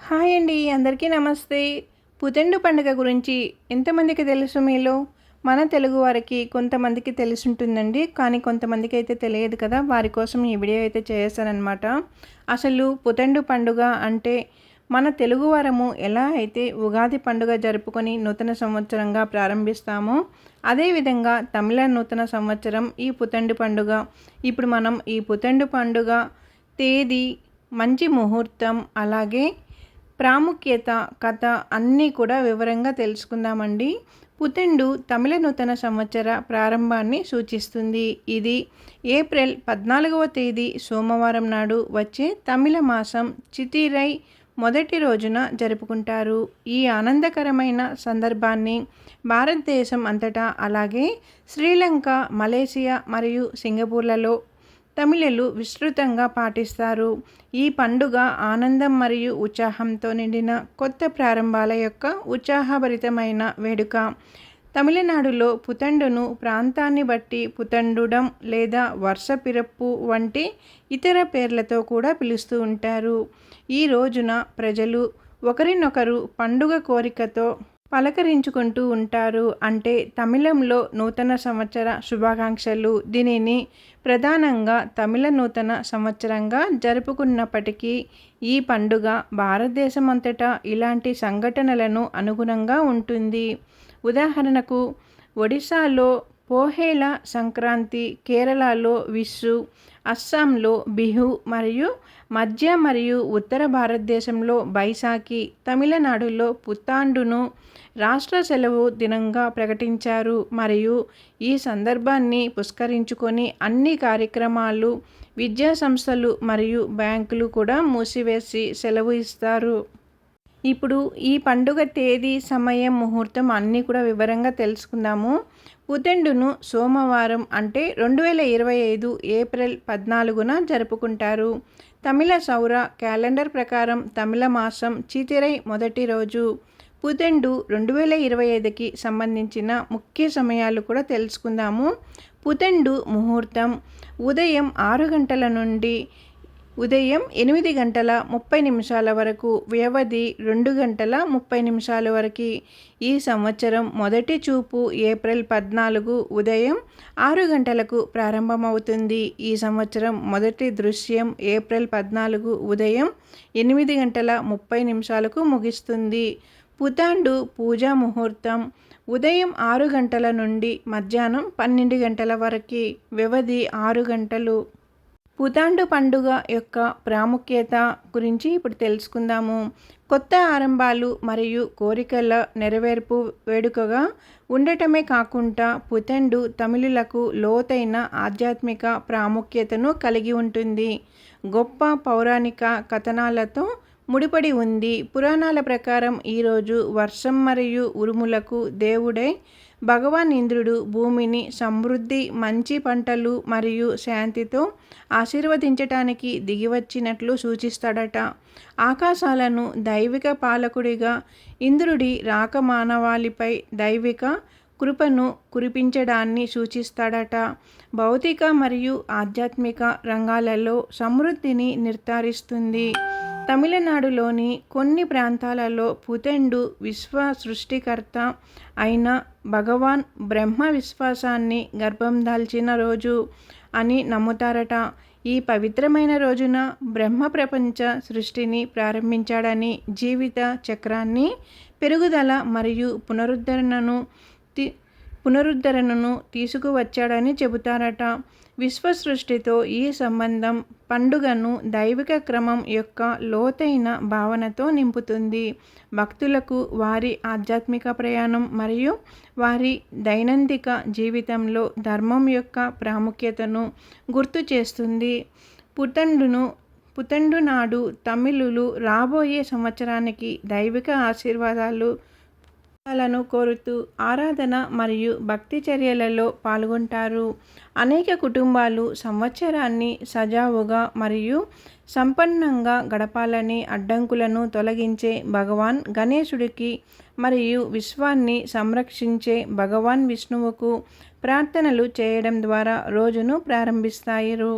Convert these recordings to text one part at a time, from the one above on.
Hi అండి, అందరికీ నమస్తే. పుథెండు పండుగ గురించి ఎంతమందికి తెలుసు మీలో? మన తెలుగు వారికి కొంతమందికి తెలిసుంటుందండి. కానీ కొంతమందికి అయితే తెలియదు కదా! వారి కోసం ఈ వీడియో అయితే చేశాననమాట. అసలు పుథెండు పండుగ అంటే మన తెలుగువారము ఎలా అయితే ఉగాది పండుగ జరుపుకొని నూతన సంవత్సరంగా ప్రారంభిస్తామో, అదేవిధంగా తమిళ నూతన సంవత్సరం ఈ పుథెండు పండుగ. ఇప్పుడు మనం ఈ పుథెండు పండుగ తేదీ, మంచి ముహూర్తం, అలాగే ప్రాముఖ్యత, కథ అన్నీ కూడా వివరంగా తెలుసుకుందామండి. పుథెండు తమిళ నూతన సంవత్సర ప్రారంభాన్ని సూచిస్తుంది. ఇది ఏప్రిల్ 14వ తేదీ సోమవారం నాడు వచ్చే తమిళ మాసం చితిరై మొదటి రోజున జరుపుకుంటారు. ఈ ఆనందకరమైన సందర్భాన్ని భారతదేశం అంతటా, అలాగే శ్రీలంక, మలేసియా మరియు సింగపూర్లలో తమిళులు విస్తృతంగా పాటిస్తారు. ఈ పండుగ ఆనందం మరియు ఉత్సాహంతో నిండిన కొత్త ప్రారంభాల యొక్క ఉత్సాహభరితమైన వేడుక. తమిళనాడులో పుథండును ప్రాంతాన్ని బట్టి పుథండుడం లేదా వర్ష పిరప్పు వంటి ఇతర పేర్లతో కూడా పిలుస్తూ ఉంటారు. ఈ రోజున ప్రజలు ఒకరినొకరు పండుగ కోరికతో పలకరించుకుంటూ ఉంటారు. అంటే తమిళంలో నూతన సంవత్సర శుభాకాంక్షలు. దీనిని ప్రధానంగా తమిళ నూతన సంవత్సరంగా జరుపుకున్నప్పటికీ ఈ పండుగ భారతదేశం అంతటా ఇలాంటి సంఘటనలను అనుగుణంగా ఉంటుంది. ఉదాహరణకు ఒడిశాలో పోహేల సంక్రాంతి, కేరళలో విషు, అస్సాంలో బిహు మరియు మధ్య మరియు ఉత్తర భారతదేశంలో బైశాఖి, తమిళనాడులో పుత్తాండును రాష్ట్ర సెలవు దినంగా ప్రకటించారు. మరియు ఈ సందర్భాన్ని పురస్కరించుకొని అన్ని కార్యక్రమాలు, విద్యా సంస్థలు మరియు బ్యాంకులు కూడా మూసివేసి సెలవు ఇస్తారు. ఇప్పుడు ఈ పండుగ తేదీ, సమయం, ముహూర్తం అన్నీ కూడా వివరంగా తెలుసుకుందాము. పుథెండును సోమవారం అంటే 2025 ఏప్రిల్ 14న జరుపుకుంటారు. తమిళ సౌర క్యాలెండర్ ప్రకారం తమిళ మాసం చితిరై మొదటి రోజు. పుథెండు 2025కి సంబంధించిన ముఖ్య సమయాలు కూడా తెలుసుకుందాము. పుథెండు ముహూర్తం ఉదయం 6 గంటల నుండి ఉదయం 8 గంటల 30 నిమిషాల వరకు, వ్యవధి 2 గంటల 30 నిమిషాల వరకు. ఈ సంవత్సరం మొదటి చూపు ఏప్రిల్ 14 ఉదయం 6 గంటలకు ప్రారంభమవుతుంది. ఈ సంవత్సరం మొదటి దృశ్యం ఏప్రిల్ 14 ఉదయం 8 గంటల 30 నిమిషాలకు ముగుస్తుంది. పుథాండు పూజా ముహూర్తం ఉదయం 6 గంటల నుండి మధ్యాహ్నం 12 గంటల వరకు, వ్యవధి 6 గంటలు. పుథాండు పండుగ యొక్క ప్రాముఖ్యత గురించి ఇప్పుడు తెలుసుకుందాము. కొత్త ఆరంభాలు మరియు కోరికల నెరవేర్పు వేడుకగా ఉండటమే కాకుండా పుథెండు తమిళులకు లోతైన ఆధ్యాత్మిక ప్రాముఖ్యతను కలిగి ఉంటుంది. గొప్ప పౌరాణిక కథనాలతో ముడిపడి ఉంది. పురాణాల ప్రకారం ఈరోజు వర్షం మరియు ఉరుములకు దేవుడై భగవాన్ ఇంద్రుడు భూమిని సమృద్ధి, మంచి పంటలు మరియు శాంతితో ఆశీర్వదించటానికి దిగివచ్చినట్లు సూచిస్తాడట. ఆకాశాలను దైవిక పాలకుడిగా ఇంద్రుడి రాక మానవాళిపై దైవిక కృపను కురిపించడాన్ని సూచిస్తాడట. భౌతిక మరియు ఆధ్యాత్మిక రంగాలలో సమృద్ధిని నిర్ధారిస్తుంది. తమిళనాడులోని కొన్ని ప్రాంతాలలో పుథెండు విశ్వ సృష్టికర్త అయిన భగవాన్ బ్రహ్మ విశ్వాసాన్ని గర్భం దాల్చిన రోజు అని నమ్ముతారట. ఈ పవిత్రమైన రోజున బ్రహ్మ ప్రపంచ సృష్టిని ప్రారంభించాడని, జీవిత చక్రాన్ని పెరుగుదల మరియు పునరుద్ధరణను తీసుకువచ్చాడని చెబుతారట. విశ్వ సృష్టితో ఈ సంబంధం పండుగను దైవిక క్రమం యొక్క లోతైన భావనతో నింపుతుంది. భక్తులకు వారి ఆధ్యాత్మిక ప్రయాణం మరియు వారి దైనందిక జీవితంలో ధర్మం యొక్క ప్రాముఖ్యతను గుర్తు చేస్తుంది. పుథెండు నాడు తమిళులు రాబోయే సంవత్సరానికి దైవిక ఆశీర్వాదాలను కోరుతూ ఆరాధన మరియు భక్తి చర్యలలో పాల్గొంటారు. అనేక కుటుంబాలు సంవత్సరాన్ని సజావుగా మరియు సంపన్నంగా గడపాలని అడ్డంకులను తొలగించే భగవాన్ గణేశుడికి మరియు విశ్వాన్ని సంరక్షించే భగవాన్ విష్ణువుకు ప్రార్థనలు చేయడం ద్వారా రోజును ప్రారంభిస్తారు.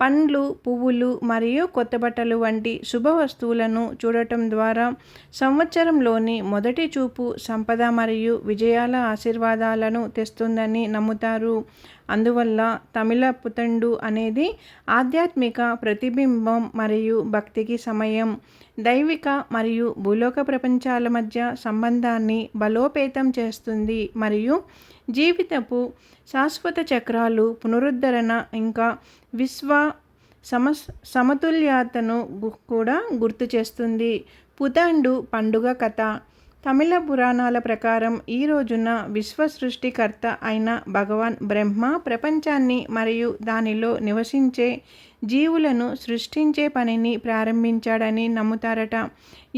పండ్లు, పువ్వులు మరియు కొత్త బట్టలు వంటి శుభ వస్తువులను చూడటం ద్వారా సంవత్సరంలోని మొదటి చూపు సంపద మరియు విజయాల ఆశీర్వాదాలను తెస్తుందని నమ్ముతారు. అందువల్ల తమిళ పుతండు అనేది ఆధ్యాత్మిక ప్రతిబింబం మరియు భక్తికి సమయం. దైవిక మరియు భూలోక ప్రపంచాల మధ్య సంబంధాన్ని బలోపేతం చేస్తుంది మరియు జీవితపు శాశ్వత చక్రాలు, పునరుద్ధరణ ఇంకా విశ్వ సమతుల్యతను కూడా గుర్తు చేస్తుంది. పుతాండు పండుగ కథ. తమిళ పురాణాల ప్రకారం ఈ రోజున విశ్వ సృష్టికర్త అయిన భగవాన్ బ్రహ్మ ప్రపంచాన్ని మరియు దానిలో నివసించే జీవులను సృష్టించే పనిని ప్రారంభించాడని నమ్ముతారట.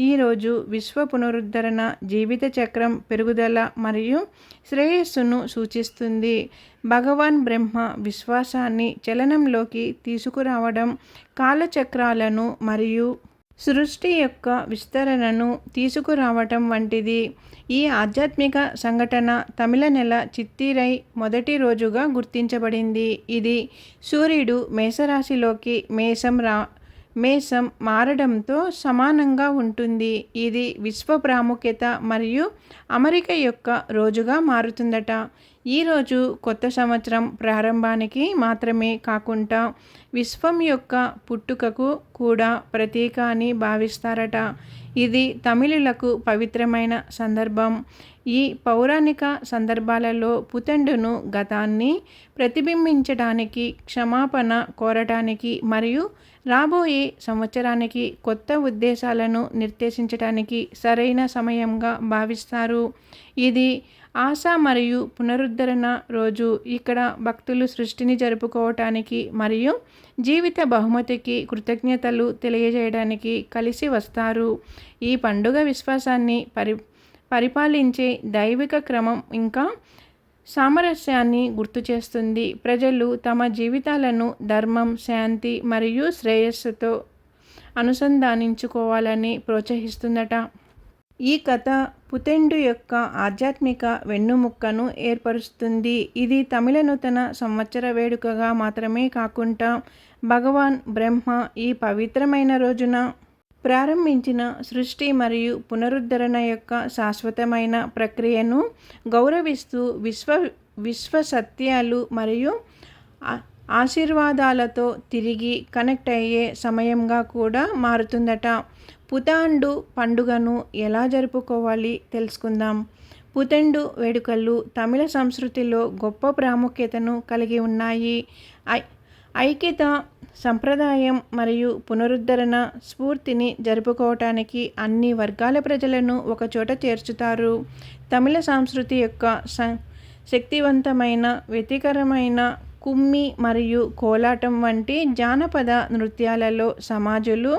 ఈరోజు విశ్వ పునరుద్ధరణ, జీవిత చక్రం పెరుగుదల మరియు శ్రేయస్సును సూచిస్తుంది. భగవాన్ బ్రహ్మ విశ్వాసాన్ని చలనంలోకి తీసుకురావడం, కాలచక్రాలను మరియు సృష్టి యొక్క విస్తరణను తీసుకురావటం వంటిది. ఈ ఆధ్యాత్మిక సంఘటన తమిళ నెల చిత్తిరై మొదటి రోజుగా గుర్తించబడింది. ఇది సూర్యుడు మేషరాశిలోకి మేషం మారడంతో సమానంగా ఉంటుంది. ఇది విశ్వ ప్రాముఖ్యత మరియు అమరిక యొక్క రోజుగా మారుతుందట. ఈరోజు కొత్త సంవత్సరం ప్రారంభానికి మాత్రమే కాకుండా విశ్వం యొక్క పుట్టుకకు కూడా ప్రతీక అని భావిస్తారట. ఇది తమిళులకు పవిత్రమైన సందర్భం. ఈ పౌరాణిక సందర్భాలలో పుతండును గతాన్ని ప్రతిబింబించడానికి, క్షమాపణ కోరటానికి మరియు రాబోయే సంవత్సరానికి కొత్త ఉద్దేశాలను నిర్దేశించడానికి సరైన సమయంగా భావిస్తారు. ఇది ఆశ మరియు పునరుద్ధరణ రోజు. ఇక్కడ భక్తులు సృష్టిని జరుపుకోవటానికి మరియు జీవిత బహుమతికి కృతజ్ఞతలు తెలియజేయడానికి కలిసి వస్తారు. ఈ పండుగ విశ్వాసాన్ని పరిపాలించే దైవిక క్రమం ఇంకా సామరస్యాన్ని గుర్తు చేస్తుంది. ప్రజలు తమ జీవితాలను ధర్మం, శాంతి మరియు శ్రేయస్సుతో అనుసంధానించుకోవాలని ప్రోత్సహిస్తుందట. ఈ కథ పుతెండు యొక్క ఆధ్యాత్మిక వెన్నుముక్కను ఏర్పరుస్తుంది. ఇది తమిళ నూతన సంవత్సర వేడుకగా మాత్రమే కాకుండా భగవాన్ బ్రహ్మ ఈ పవిత్రమైన రోజున ప్రారంభించిన సృష్టి మరియు పునరుద్ధరణ యొక్క శాశ్వతమైన ప్రక్రియను గౌరవిస్తూ విశ్వ సత్యాలు మరియు ఆశీర్వాదాలతో తిరిగి కనెక్ట్ అయ్యే సమయంగా కూడా మారుతుందట. పుతాండు పండుగను ఎలా జరుపుకోవాలి తెలుసుకుందాం. పుతెండు వేడుకలు తమిళ సంస్కృతిలో గొప్ప ప్రాముఖ్యతను కలిగి ఉన్నాయి. ఐక్యత, సంప్రదాయం మరియు పునరుద్ధరణ స్ఫూర్తిని జరుపుకోవటానికి అన్ని వర్గాల ప్రజలను ఒకచోట చేర్చుతారు. తమిళ సంస్కృతి యొక్క శక్తివంతమైన వ్యతికరమైన కుమ్మి మరియు కోలాటం వంటి జానపద నృత్యాలలో సమాజులు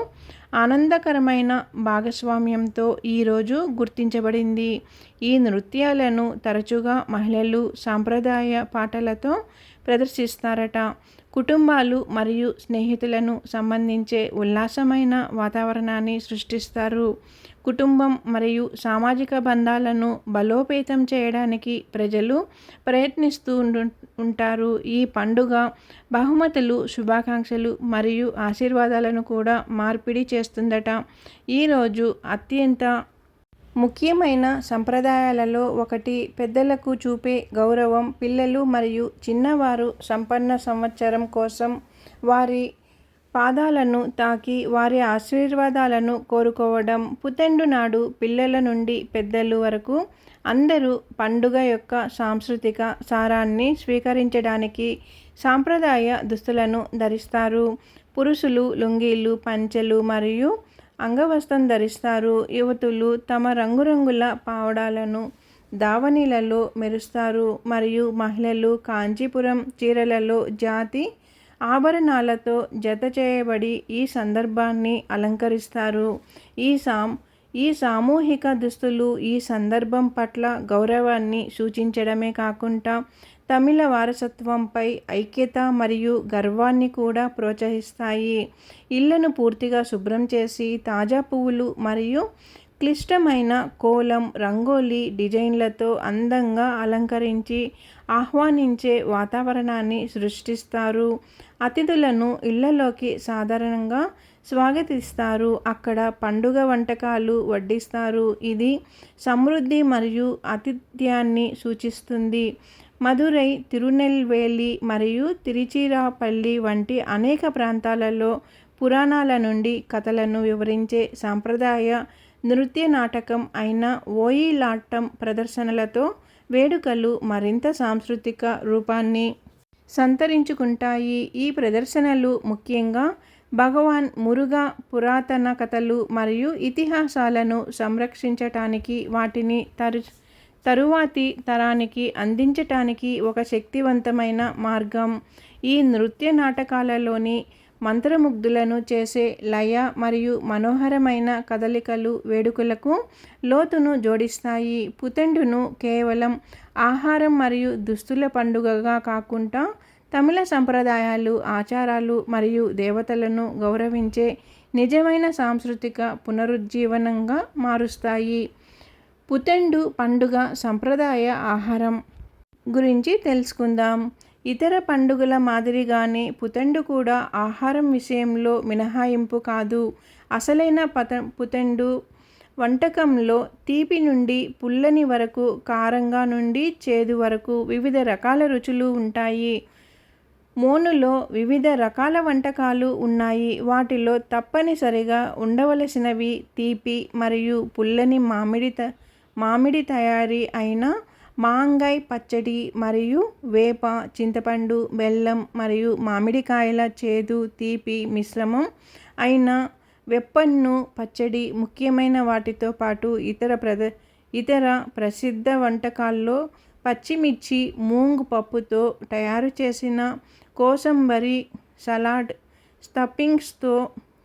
ఆనందకరమైన భాగస్వామ్యంతో ఈరోజు గుర్తించబడింది. ఈ నృత్యాలను తరచుగా మహిళలు సాంప్రదాయ పాటలతో ప్రదర్శిస్తారట. కుటుంబాలు మరియు స్నేహితులను సంబంధించే ఉల్లాసమైన వాతావరణాన్ని సృష్టిస్తారు. కుటుంబం మరియు సామాజిక బంధాలను బలోపేతం చేయడానికి ప్రజలు ప్రయత్నిస్తూ ఉంటారు. ఈ పండుగ బహుమతులు, శుభాకాంక్షలు మరియు ఆశీర్వాదాలను కూడా మార్పిడి చేస్తుందట. ఈరోజు అత్యంత ముఖ్యమైన సంప్రదాయాలలో ఒకటి పెద్దలకు చూపే గౌరవం. పిల్లలు మరియు చిన్నవారు సంపన్న సంవత్సరం కోసం వారి పాదాలను తాకి వారి ఆశీర్వాదాలను కోరుకోవడం. పుతెండు నాడు పిల్లల నుండి పెద్దలు వరకు అందరూ పండుగ యొక్క సాంస్కృతిక సారాన్ని స్వీకరించడానికి సాంప్రదాయ దుస్తులను ధరిస్తారు. పురుషులు లుంగీలు, పంచెలు మరియు అంగవస్త్రం ధరిస్తారు. యువతులు తమ రంగురంగుల పావడాలను, దావణీలలో మెరుస్తారు మరియు మహిళలు కాంచీపురం చీరలలో జాతి ఆభరణాలతో జత చేయబడి ఈ సందర్భాన్ని అలంకరిస్తారు. ఈ సామూహిక దుస్తులు ఈ సందర్భం పట్ల గౌరవాన్ని సూచించడమే కాకుండా తమిళ వారసత్వంపై ఐక్యత మరియు గర్వాన్ని కూడా ప్రోత్సహిస్తాయి. ఇళ్లను పూర్తిగా శుభ్రం చేసి తాజా పువ్వులు మరియు క్లిష్టమైన కోలం, రంగోలీ డిజైన్లతో అందంగా అలంకరించి ఆహ్వానించే వాతావరణాన్ని సృష్టిస్తారు. అతిథులను ఇళ్లలోకి సాధారణంగా స్వాగతిస్తారు. అక్కడ పండుగ వంటకాలు వడ్డిస్తారు. ఇది సమృద్ధి మరియు ఆతిథ్యాన్ని సూచిస్తుంది. మదురై, తిరునెల్వేలి మరియు తిరుచిరాపల్లి వంటి అనేక ప్రాంతాలలో పురాణాల నుండి కథలను వివరించే సాంప్రదాయ నృత్య నాటకం అయిన ఓయిలాట్టం ప్రదర్శనలతో వేడుకలు మరింత సాంస్కృతిక రూపాన్ని సంతరించుకుంటాయి. ఈ ప్రదర్శనలు ముఖ్యంగా భగవాన్ మురుగా పురాతన కథలు మరియు ఇతిహాసాలను సంరక్షించటానికి, వాటిని తరువాతి తరానికి అందించటానికి ఒక శక్తివంతమైన మార్గం. ఈ నృత్య నాటకాలలోని మంత్రముగ్ధులను చేసే లయ మరియు మనోహరమైన కదలికలు వేడుకలకు లోతును జోడిస్తాయి. పుతండును కేవలం ఆహారం మరియు దుస్తుల పండుగగా కాకుండా తమిళ సంప్రదాయాలు, ఆచారాలు మరియు దేవతలను గౌరవించే నిజమైన సాంస్కృతిక పునరుజ్జీవనంగా మారుస్తాయి. పుతండు పండుగ సంప్రదాయ ఆహారం గురించి తెలుసుకుందాం. ఇతర పండుగల మాదిరిగానే పుతండు కూడా ఆహారం విషయంలో మినహాయింపు కాదు. అసలైన పుతండు వంటకంలో తీపి నుండి పుల్లని వరకు, కారంగా నుండి చేదు వరకు వివిధ రకాల రుచులు ఉంటాయి. మోనులో వివిధ రకాల వంటకాలు ఉన్నాయి. వాటిలో తప్పనిసరిగా ఉండవలసినవి తీపి మరియు పుల్లని మామిడి తయారీ అయిన మాంగాయ్ పచ్చడి మరియు వేప, చింతపండు, బెల్లం మరియు మామిడికాయల చేదు తీపి మిశ్రమం అయిన వెప్పన్ను పచ్చడి ముఖ్యమైన వాటితో పాటు ఇతర ప్రసిద్ధ వంటకాల్లో పచ్చిమిర్చి, మూంగ్ పప్పుతో తయారు చేసిన కోసంబరి, సలాడ్, స్టఫింగ్స్తో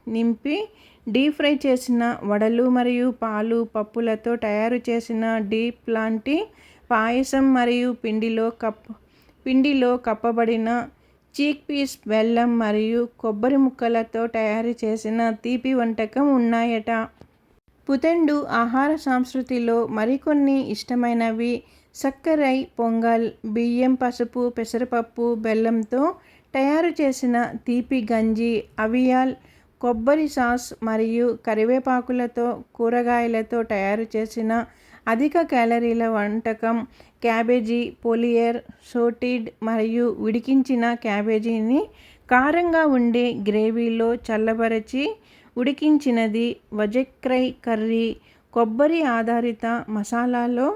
నింపి డీప్ ఫ్రై చేసిన వడలు మరియు పాలు, పప్పులతో తయారు చేసిన డీప్ లాంటి పాయసం మరియు పిండిలో కప్పబడిన చీక్ పీస్, బెల్లం మరియు కొబ్బరి ముక్కలతో తయారు చేసిన తీపి వంటకం ఉన్నాయట. పుతండు ఆహార సంస్కృతిలో మరికొన్ని ఇష్టమైనవి సక్కరై పొంగల్, బియ్యం, పసుపు, పెసరపప్పు, బెల్లంతో తయారు చేసిన తీపి గంజి, అవియాల్, కొబ్బరి సాస్ మరియు కరివేపాకులతో, కూరగాయలతో తయారు చేసిన అధిక క్యాలరీల వంటకం క్యాబేజీ, పోలియర్, సోటిడ్ మరియు ఉడికించిన క్యాబేజీని కారంగా ఉండే గ్రేవీలో చల్లబరచి ఉడికించినది, వజక్రై కర్రీ, కొబ్బరి ఆధారిత మసాలాలో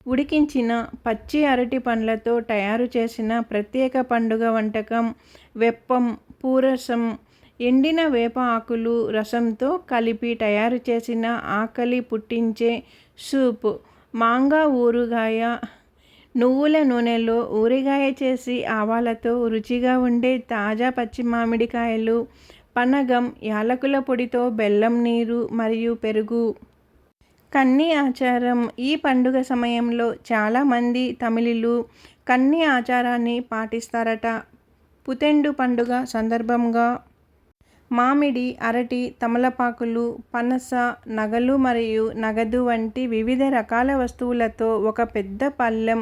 ఉడికించిన పచ్చి అరటి పండ్లతో తయారు చేసిన ప్రత్యేక పండుగ వంటకం వెప్పం, పూరసం, ఎండిన వేప ఆకులు రసంతో కలిపి తయారు చేసిన ఆకలి పుట్టించే సూప్, మాంగా ఊరుగాయ, నువ్వుల నూనెలో ఊరగాయ చేసి ఆవాలతో రుచిగా ఉండే తాజా పచ్చి మామిడికాయలు, పనగం, యాలకుల పొడితో బెల్లం నీరు మరియు పెరుగు. కన్ని ఆచారం. ఈ పండుగ సమయంలో చాలామంది తమిళులు కన్ని ఆచారాన్ని పాటిస్తారట. పుతండు పండుగ సందర్భంగా మామిడి, అరటి, తమలపాకులు, పనస, నగలు మరియు నగదు వంటి వివిధ రకాల వస్తువులతో ఒక పెద్ద పళ్ళెం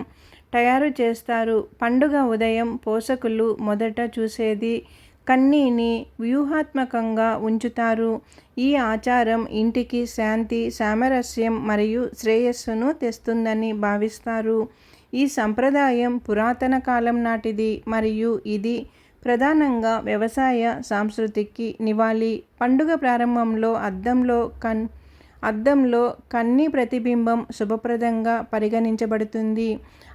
తయారు చేస్తారు. పండుగ ఉదయం పోషకులు మొదట చూసేది కన్నీని వ్యూహాత్మకంగా ఉంచుతారు. ఈ ఆచారం ఇంటికి శాంతి, సామరస్యం మరియు శ్రేయస్సును తెస్తుందని భావిస్తారు. ఈ సంప్రదాయం పురాతన కాలం నాటిది మరియు ఇది ప్రధానంగా వ్యవసాయ సంస్కృతికి నివాళి. పండుగ ప్రారంభంలో అద్దంలో కన్ని ప్రతిబింబం శుభప్రదంగా పరిగణించబడుతుంది.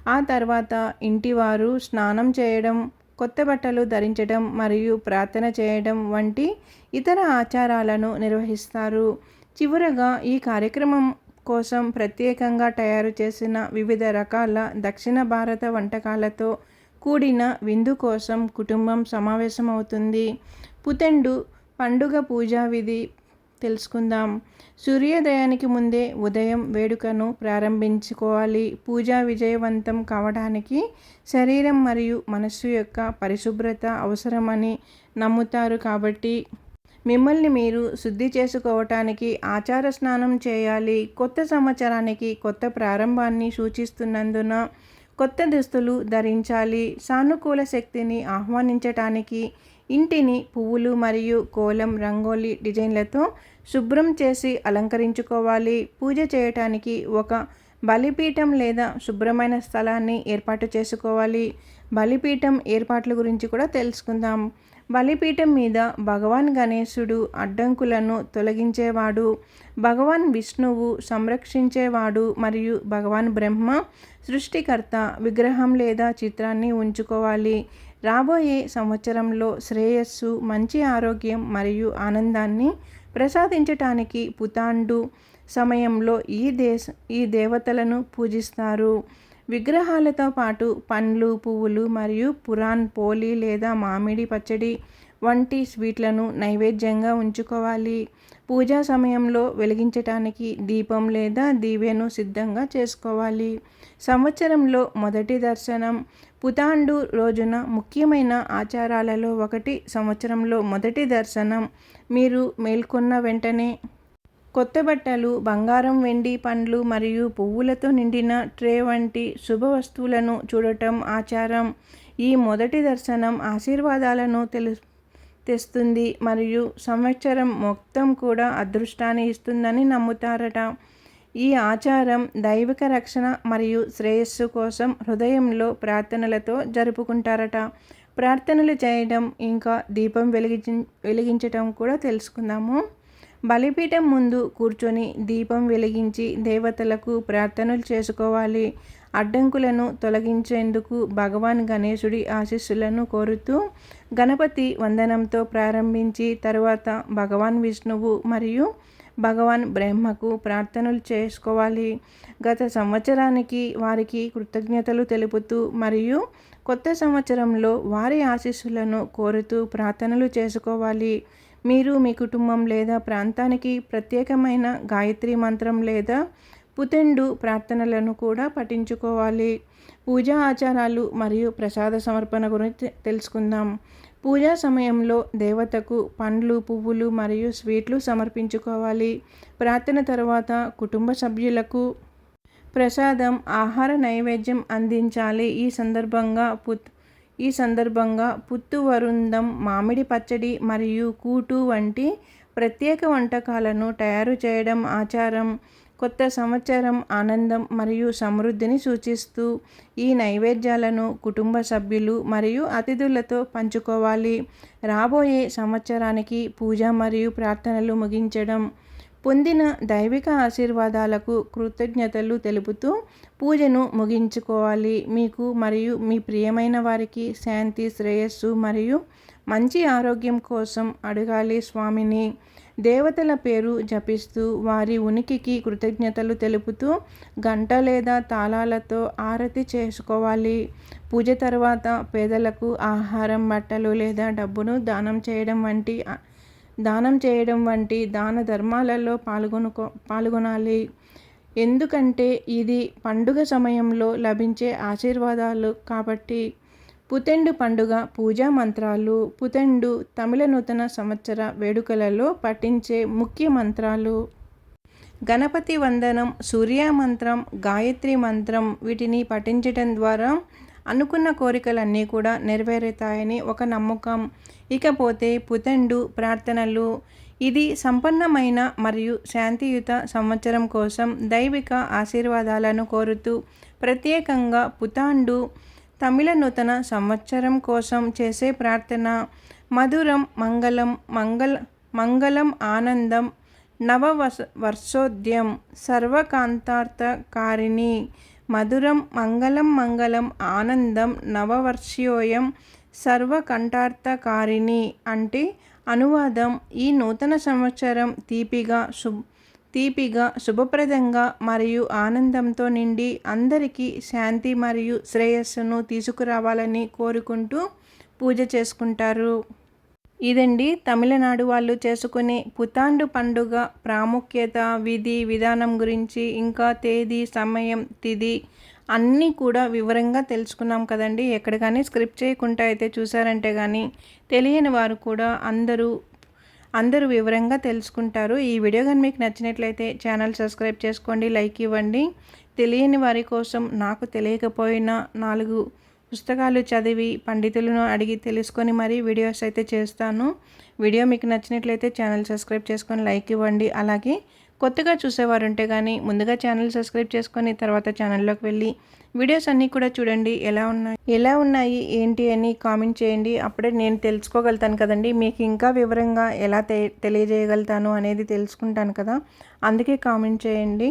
ఆ తర్వాత ఇంటివారు స్నానం చేయడం, కొత్త బట్టలు ధరించడం మరియు ప్రార్థన చేయడం వంటి ఇతర ఆచారాలను నిర్వహిస్తారు. చివరగా ఈ కార్యక్రమం కోసం ప్రత్యేకంగా తయారు చేసిన వివిధ రకాల దక్షిణ భారత వంటకాలతో కూడిన విందు కోసం కుటుంబం సమావేశమవుతుంది. పుతండు పండుగ పూజా విధి తెలుసుకుందాం. సూర్యోదయానికి ముందే ఉదయం వేడుకను ప్రారంభించుకోవాలి. పూజ విజయవంతం కావడానికి శరీరం మరియు మనస్సు యొక్క పరిశుభ్రత అవసరమని నమ్ముతారు. కాబట్టి మిమ్మల్ని మీరు శుద్ధి చేసుకోవటానికి ఆచార స్నానం చేయాలి. కొత్త సంవత్సరానికి కొత్త ప్రారంభాన్ని సూచిస్తున్నందున కొత్త దుస్తులు ధరించాలి. సానుకూల శక్తిని ఆహ్వానించటానికి ఇంటిని పువ్వులు మరియు కోలం రంగోలీ డిజైన్లతో శుభ్రం చేసి అలంకరించుకోవాలి. పూజ చేయటానికి ఒక బలిపీఠం లేదా శుభ్రమైన స్థలాన్ని ఏర్పాటు చేసుకోవాలి. బలిపీఠం ఏర్పాట్ల గురించి కూడా తెలుసుకుందాం. బలిపీఠం మీద భగవాన్ గణేశుడు అడ్డంకులను తొలగించేవాడు, భగవాన్ విష్ణువు సంరక్షించేవాడు మరియు భగవాన్ బ్రహ్మ సృష్టికర్త విగ్రహం లేదా చిత్రాన్ని ఉంచుకోవాలి. రాబోయే సంవత్సరంలో శ్రేయస్సు, మంచి ఆరోగ్యం మరియు ఆనందాన్ని ప్రసాదించటానికి పుతాండు సమయంలో ఈ దేవతలను పూజిస్తారు. విగ్రహాలతో పాటు పండ్లు, పువ్వులు మరియు పురాణ్ పోలి లేదా మామిడి పచ్చడి వంటి స్వీట్లను నైవేద్యంగా ఉంచుకోవాలి. పూజా సమయంలో వెలిగించటానికి దీపం లేదా దీవెను సిద్ధంగా చేసుకోవాలి. సంవత్సరంలో మొదటి దర్శనం. పుతాండు రోజున ముఖ్యమైన ఆచారాలలో ఒకటి సంవత్సరంలో మొదటి దర్శనం. మీరు మేల్కొన్న వెంటనే కొత్త బట్టలు, బంగారం, వెండి, పండ్లు మరియు పువ్వులతో నిండిన ట్రే వంటి శుభ వస్తువులను చూడటం ఆచారం. ఈ మొదటి దర్శనం ఆశీర్వాదాలను తెస్తుంది మరియు సంవత్సరం మొత్తం కూడా అదృష్టాన్ని ఇస్తుందని నమ్ముతారట. ఈ ఆచారం దైవిక రక్షణ మరియు శ్రేయస్సు కోసం హృదయంలో ప్రార్థనలతో జరుపుకుంటారట. ప్రార్థనలు చేయడం ఇంకా దీపం వెలిగించటం కూడా తెలుసుకుందాము. బలిపీఠం ముందు కూర్చొని దీపం వెలిగించి దేవతలకు ప్రార్థనలు చేసుకోవాలి. అడ్డంకులను తొలగించేందుకు భగవాన్ గణేశుడి ఆశీస్సులను కోరుతూ గణపతి వందనంతో ప్రారంభించి తరువాత భగవాన్ విష్ణువు మరియు భగవాన్ బ్రహ్మకు ప్రార్థనలు చేసుకోవాలి. గత సంవత్సరానికి వారికి కృతజ్ఞతలు తెలుపుతూ మరియు కొత్త సంవత్సరంలో వారి ఆశీస్సులను కోరుతూ ప్రార్థనలు చేసుకోవాలి. మీరు మీ కుటుంబం లేదా ప్రాంతానికి ప్రత్యేకమైన గాయత్రి మంత్రం లేదా పుతెండు ప్రార్థనలను కూడా పఠించుకోవాలి. పూజా ఆచారాలు మరియు ప్రసాద సమర్పణ గురించి తెలుసుకుందాం. పూజా సమయంలో దేవతకు పండ్లు, పువ్వులు మరియు స్వీట్లు సమర్పించుకోవాలి. ప్రార్థన తర్వాత కుటుంబ సభ్యులకు ప్రసాదం, ఆహార నైవేద్యం అందించాలి. ఈ సందర్భంగా పుత్తువరుందం, మామిడి పచ్చడి మరియు కూటు వంటి ప్రత్యేక వంటకాలను తయారు చేయడం ఆచారం. కొత్త సంవత్సరం ఆనందం మరియు సమృద్ధిని సూచిస్తూ ఈ నైవేద్యాలను కుటుంబ సభ్యులు మరియు అతిథులతో పంచుకోవాలి. రాబోయే సంవత్సరానికి పూజ మరియు ప్రార్థనలు ముగించడం. పొందిన దైవిక ఆశీర్వాదాలకు కృతజ్ఞతలు తెలుపుతూ పూజను ముగించుకోవాలి. మీకు మరియు మీ ప్రియమైన వారికి శాంతి, శ్రేయస్సు మరియు మంచి ఆరోగ్యం కోసం అడగాలి స్వామిని. దేవతల పేరు జపిస్తూ వారి ఉనికికి కృతజ్ఞతలు తెలుపుతూ గంట లేదా తాళాలతో ఆరతి చేసుకోవాలి. పూజ తర్వాత పేదలకు ఆహారం, బట్టలు లేదా డబ్బును దానం చేయడం వంటి దాన ధర్మాలలో పాల్గొనాలి. ఎందుకంటే ఇది పండుగ సమయంలో లభించే ఆశీర్వాదాలు కాబట్టి. పుతెండు పండుగ పూజా మంత్రాలు. పుతెండు తమిళ నూతన సంవత్సర వేడుకలలో పఠించే ముఖ్య మంత్రాలు: గణపతి వందనం, సూర్య మంత్రం, గాయత్రి మంత్రం. వీటిని పఠించడం ద్వారా అనుకున్న కోరికలన్నీ కూడా నెరవేరుతాయని ఒక నమ్మకం. ఇకపోతే పుతెండు ప్రార్థనలు. ఇది సంపన్నమైన మరియు శాంతియుత సంవత్సరం కోసం దైవిక ఆశీర్వాదాలను కోరుతూ ప్రత్యేకంగా పుతాండు తమిళ నూతన సంవత్సరం కోసం చేసే ప్రార్థన. మధురం మంగళం ఆనందం నవవర్షోద్యం సర్వకాంతార్థకారిణి. మధురం మంగళం ఆనందం నవవర్షోయం సర్వకంఠార్థకారిణి అంటే అనువాదం: ఈ నూతన సంవత్సరం తీపిగా శుభప్రదంగా మరియు ఆనందంతో నిండి అందరికీ శాంతి మరియు శ్రేయస్సును తీసుకురావాలని కోరుకుంటూ పూజ చేసుకుంటారు. ఇదండి తమిళనాడు వాళ్ళు చేసుకునే పుతాండు పండుగ ప్రాముఖ్యత, విధి విధానం గురించి, ఇంకా తేదీ, సమయం, తిథి అన్నీ కూడా వివరంగా తెలుసుకున్నాం కదండి. ఎక్కడ కానీ స్క్రిప్ట్ చేయకుండా అయితే చూసారంటే కానీ తెలియని వారు కూడా అందరూ వివరంగా తెలుసుకుంటారు. ఈ వీడియో కానీ మీకు నచ్చినట్లయితే ఛానల్ సబ్స్క్రైబ్ చేసుకోండి, లైక్ ఇవ్వండి. తెలియని వారి కోసం నాకు తెలియకపోయినా పుస్తకాలు చదివి పండితులను అడిగి తెలుసుకొని మరీ వీడియోస్ అయితే చేస్తాను. వీడియో మీకు నచ్చినట్లయితే ఛానల్ సబ్స్క్రైబ్ చేసుకొని లైక్ ఇవ్వండి. అలాగే కొత్తగా చూసేవారు ఉంటే కానీ ముందుగా ఛానల్ సబ్స్క్రైబ్ చేసుకొని తర్వాత ఛానల్లోకి వెళ్ళి వీడియోస్ అన్నీ కూడా చూడండి. ఎలా ఉన్నాయి ఏంటి అని కామెంట్ చేయండి. అప్పుడే నేను తెలుసుకోగలుగుతాను కదండి. మీకు ఇంకా వివరంగా ఎలా తెలియజేయగలుగుతాను అనేది తెలుసుకుంటాను కదా, అందుకే కామెంట్ చేయండి.